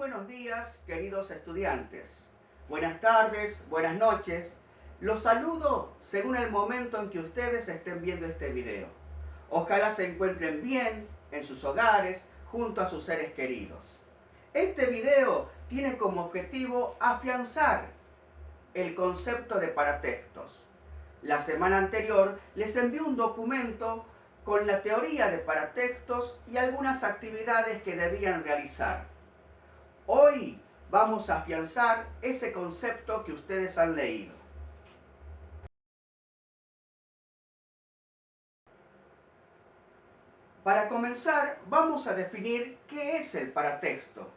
buenos días, queridos estudiantes. Buenas tardes, buenas noches. Los saludo según el momento en que ustedes estén viendo este video. Ojalá se encuentren bien en sus hogares, junto a sus seres queridos. Este video tiene como objetivo afianzar el concepto de paratextos. La semana anterior les envié un documento con la teoría de paratextos y algunas actividades que debían realizar. Hoy vamos a afianzar ese concepto que ustedes han leído. Para comenzar, vamos a definir qué es el paratexto.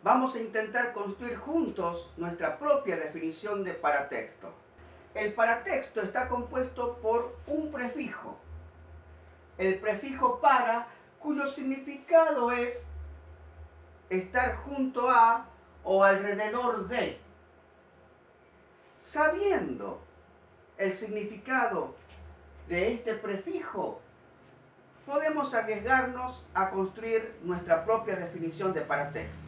Vamos a intentar construir juntos nuestra propia definición de paratexto. El paratexto está compuesto por un prefijo. El prefijo para, cuyo significado es estar junto a o alrededor de. Sabiendo el significado de este prefijo, podemos arriesgarnos a construir nuestra propia definición de paratexto.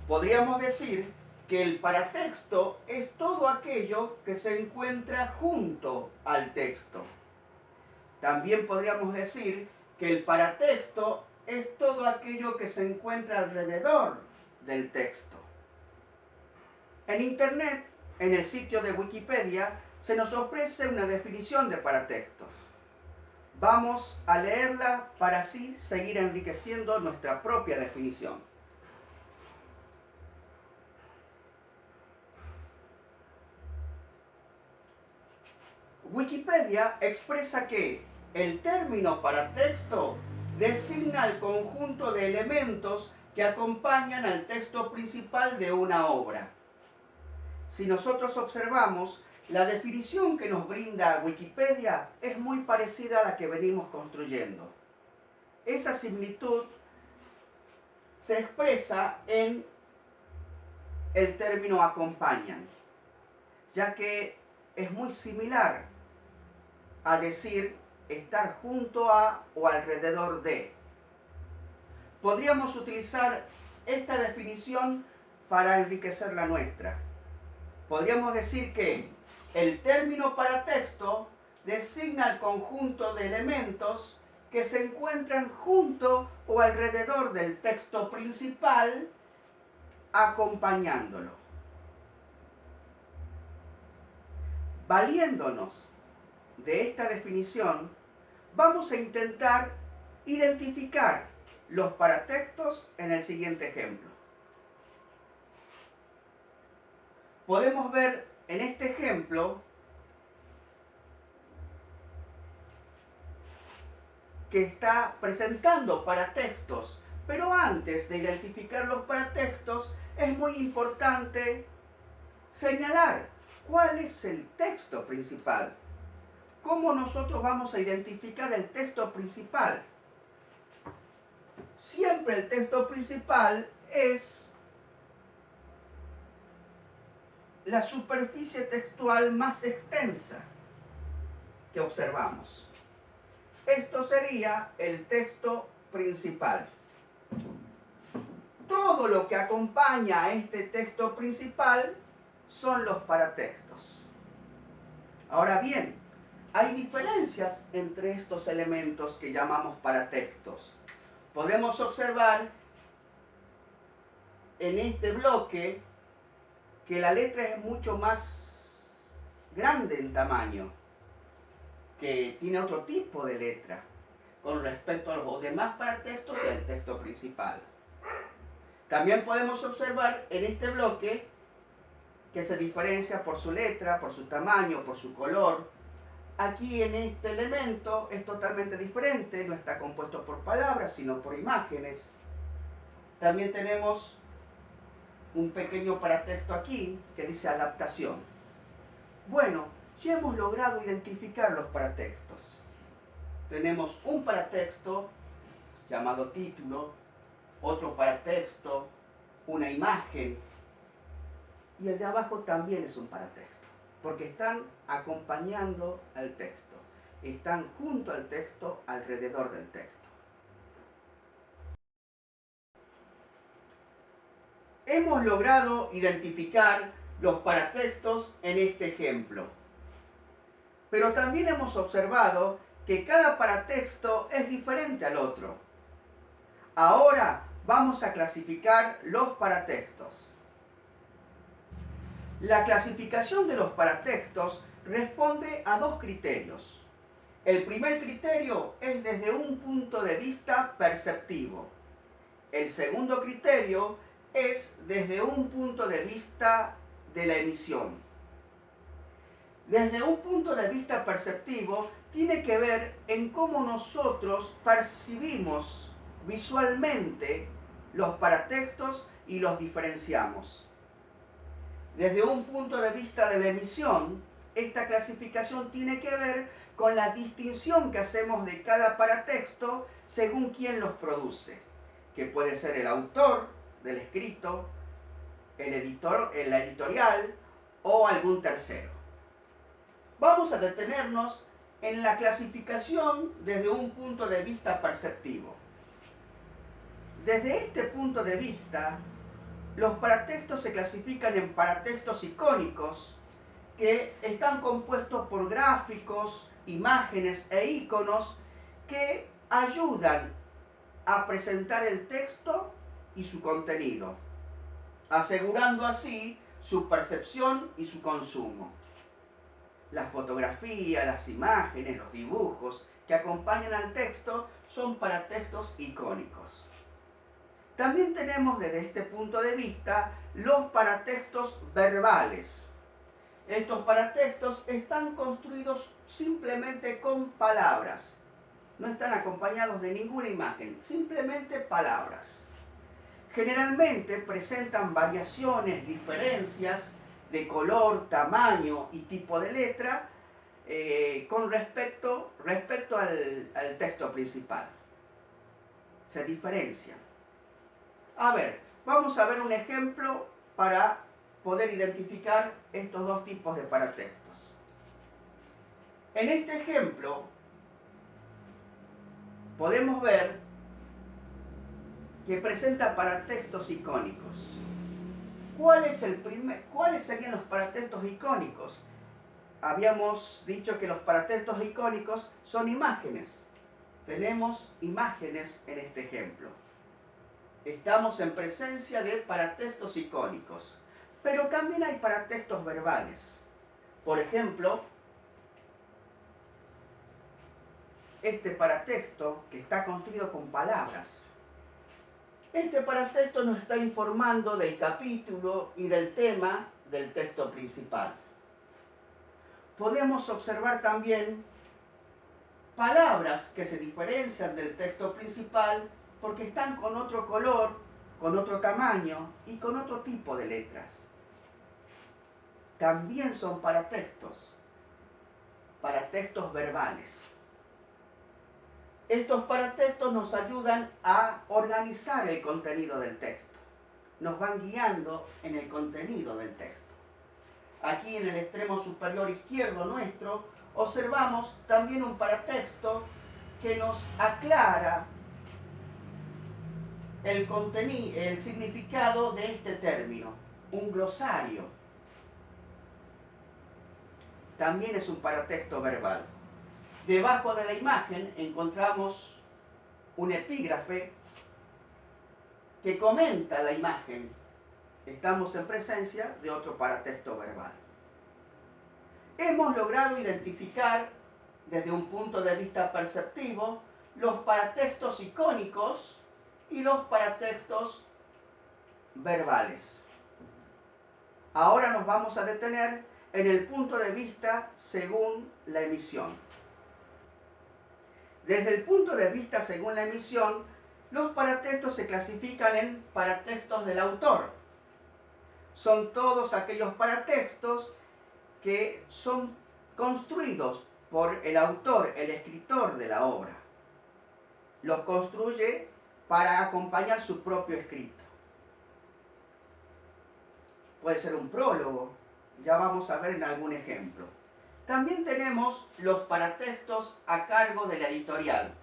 Podríamos decir que el paratexto es todo aquello que se encuentra junto al texto. También podríamos decir que el paratexto es todo aquello que se encuentra alrededor del texto. En Internet, en el sitio de Wikipedia, se nos ofrece una definición de paratextos. Vamos a leerla para así seguir enriqueciendo nuestra propia definición. Wikipedia expresa que el término paratexto designa el conjunto de elementos que acompañan al texto principal de una obra. Si nosotros observamos, la definición que nos brinda Wikipedia es muy parecida a la que venimos construyendo. Esa similitud se expresa en el término acompañan, ya que es muy similar a decir estar junto a o alrededor de. Podríamos utilizar esta definición para enriquecer la nuestra. Podríamos decir que el término paratexto designa el conjunto de elementos que se encuentran junto o alrededor del texto principal, acompañándolo. Valiéndonos de esta definición, vamos a intentar identificar los paratextos en el siguiente ejemplo. Podemos ver en este ejemplo que está presentando paratextos, pero antes de identificar los paratextos es muy importante señalar cuál es el texto principal. ¿Cómo nosotros vamos a identificar el texto principal? Siempre el texto principal es la superficie textual más extensa que observamos. Esto sería el texto principal. Todo lo que acompaña a este texto principal son los paratextos. Ahora bien, hay diferencias entre estos elementos que llamamos paratextos. Podemos observar en este bloque que la letra es mucho más grande en tamaño, que tiene otro tipo de letra con respecto a los demás paratextos y al texto principal. También podemos observar en este bloque que se diferencia por su letra, por su tamaño, por su color. Aquí en este elemento es totalmente diferente, no está compuesto por palabras, sino por imágenes. También tenemos un pequeño paratexto aquí que dice adaptación. Bueno, ya hemos logrado identificar los paratextos. Tenemos un paratexto llamado título, otro paratexto, una imagen, y el de abajo también es un paratexto, porque están acompañando al texto, están junto al texto, alrededor del texto. Hemos logrado identificar los paratextos en este ejemplo, pero también hemos observado que cada paratexto es diferente al otro. Ahora vamos a clasificar los paratextos. La clasificación de los paratextos responde a dos criterios. El primer criterio es desde un punto de vista perceptivo. El segundo criterio es desde un punto de vista de la emisión. Desde un punto de vista perceptivo, tiene que ver en cómo nosotros percibimos visualmente los paratextos y los diferenciamos. Desde un punto de vista de la emisión, esta clasificación tiene que ver con la distinción que hacemos de cada paratexto según quién los produce, que puede ser el autor del escrito, el editor, la editorial o algún tercero. Vamos a detenernos en la clasificación desde un punto de vista perceptivo. Desde este punto de vista, los paratextos se clasifican en paratextos icónicos, que están compuestos por gráficos, imágenes e iconos que ayudan a presentar el texto y su contenido, asegurando así su percepción y su consumo. Las fotografías, las imágenes, los dibujos que acompañan al texto son paratextos icónicos. También tenemos desde este punto de vista los paratextos verbales. Estos paratextos están construidos simplemente con palabras. No están acompañados de ninguna imagen, simplemente palabras. Generalmente presentan variaciones, diferencias de color, tamaño y tipo de letra con respecto al texto principal. Se diferencian. A ver, vamos a ver un ejemplo para poder identificar estos dos tipos de paratextos. En este ejemplo podemos ver que presenta paratextos icónicos. ¿Cuáles serían los paratextos icónicos? Habíamos dicho que los paratextos icónicos son imágenes. Tenemos imágenes en este ejemplo. Estamos en presencia de paratextos icónicos. Pero también hay paratextos verbales. Por ejemplo, este paratexto que está construido con palabras. Este paratexto nos está informando del capítulo y del tema del texto principal. Podemos observar también palabras que se diferencian del texto principal porque están con otro color, con otro tamaño y con otro tipo de letras. También son paratextos verbales. Estos paratextos nos ayudan a organizar el contenido del texto. Nos van guiando en el contenido del texto. Aquí en el extremo superior izquierdo nuestro observamos también un paratexto que nos aclara el significado de este término, un glosario. También es un paratexto verbal. Debajo de la imagen encontramos un epígrafe que comenta la imagen. Estamos en presencia de otro paratexto verbal. Hemos logrado identificar desde un punto de vista perceptivo los paratextos icónicos y los paratextos verbales. Ahora nos vamos a detener en el punto de vista según la emisión. Desde el punto de vista según la emisión, los paratextos se clasifican en paratextos del autor. Son todos aquellos paratextos que son construidos por el autor, el escritor de la obra. Los construye para acompañar su propio escrito. Puede ser un prólogo, ya vamos a ver en algún ejemplo. También tenemos los paratextos a cargo de la editorial.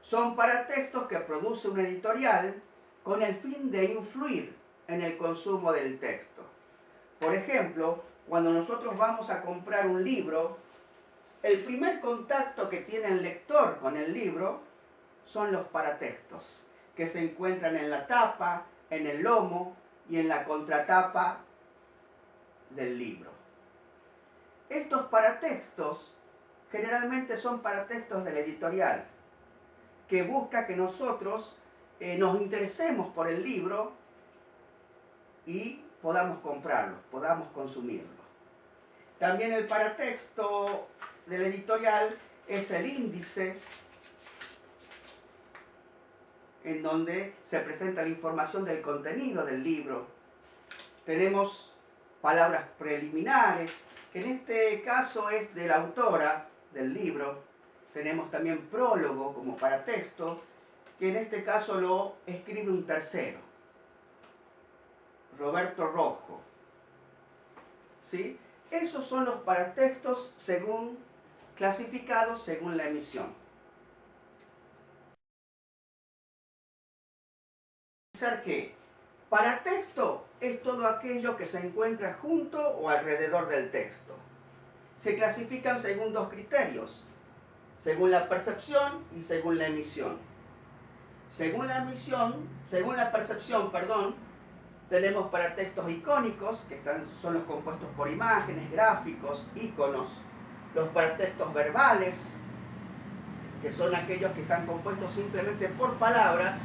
Son paratextos que produce una editorial con el fin de influir en el consumo del texto. Por ejemplo, cuando nosotros vamos a comprar un libro, el primer contacto que tiene el lector con el libro son los paratextos, que se encuentran en la tapa, en el lomo y en la contratapa del libro. Estos paratextos generalmente son paratextos de la editorial, que busca que nosotros nos interesemos por el libro y podamos comprarlo, podamos consumirlo. También el paratexto de la editorial es el índice en donde se presenta la información del contenido del libro. Tenemos palabras preliminares, que en este caso es de la autora del libro. Tenemos también prólogo como paratexto, que en este caso lo escribe un tercero, Roberto Rojo. ¿Sí? Esos son los paratextos clasificados según la emisión. Que paratexto es todo aquello que se encuentra junto o alrededor del texto. Se clasifican según dos criterios, según la percepción y según la emisión. Según la percepción, tenemos paratextos icónicos, que son los compuestos por imágenes, gráficos, iconos. Los paratextos verbales, que son aquellos que están compuestos simplemente por palabras.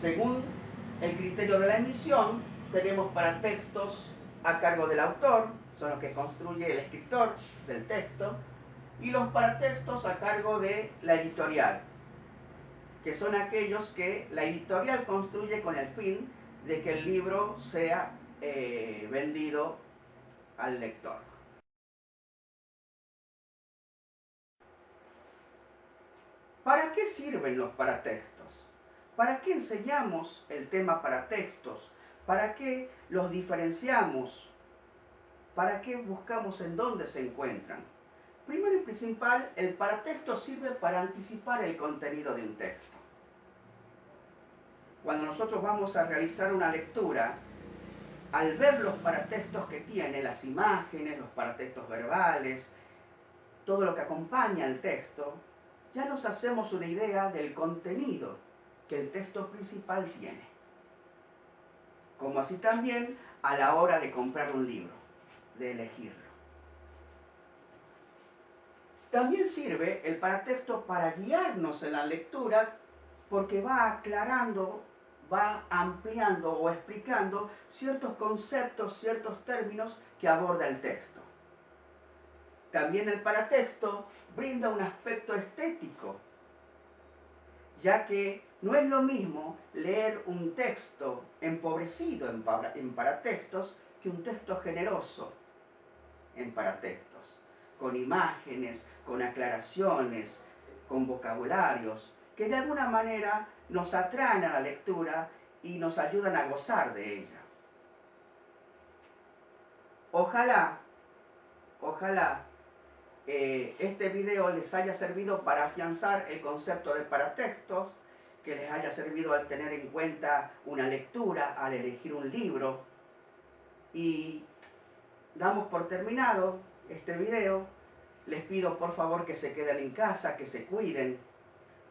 Según el criterio de la emisión, tenemos paratextos a cargo del autor, son los que construye el escritor del texto, y los paratextos a cargo de la editorial, que son aquellos que la editorial construye con el fin de que el libro sea vendido al lector. ¿Para qué sirven los paratextos? ¿Para qué enseñamos el tema paratextos? ¿Para qué los diferenciamos? ¿Para qué buscamos en dónde se encuentran? Primero y principal, el paratexto sirve para anticipar el contenido de un texto. Cuando nosotros vamos a realizar una lectura, al ver los paratextos que tiene, las imágenes, los paratextos verbales, todo lo que acompaña al texto, ya nos hacemos una idea del contenido que el texto principal tiene. Como así también a la hora de comprar un libro, de elegirlo. También sirve el paratexto para guiarnos en las lecturas porque va aclarando, va ampliando o explicando ciertos conceptos, ciertos términos que aborda el texto. También el paratexto brinda un aspecto estético, ya que no es lo mismo leer un texto empobrecido en paratextos que un texto generoso en paratextos, con imágenes, con aclaraciones, con vocabularios, que de alguna manera nos atraen a la lectura y nos ayudan a gozar de ella. Ojalá este video les haya servido para afianzar el concepto de paratextos, que les haya servido al tener en cuenta una lectura, al elegir un libro. Y damos por terminado este video. Les pido por favor que se queden en casa, que se cuiden,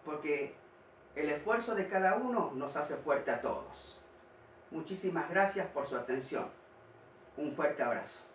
porque el esfuerzo de cada uno nos hace fuerte a todos. Muchísimas gracias por su atención. Un fuerte abrazo.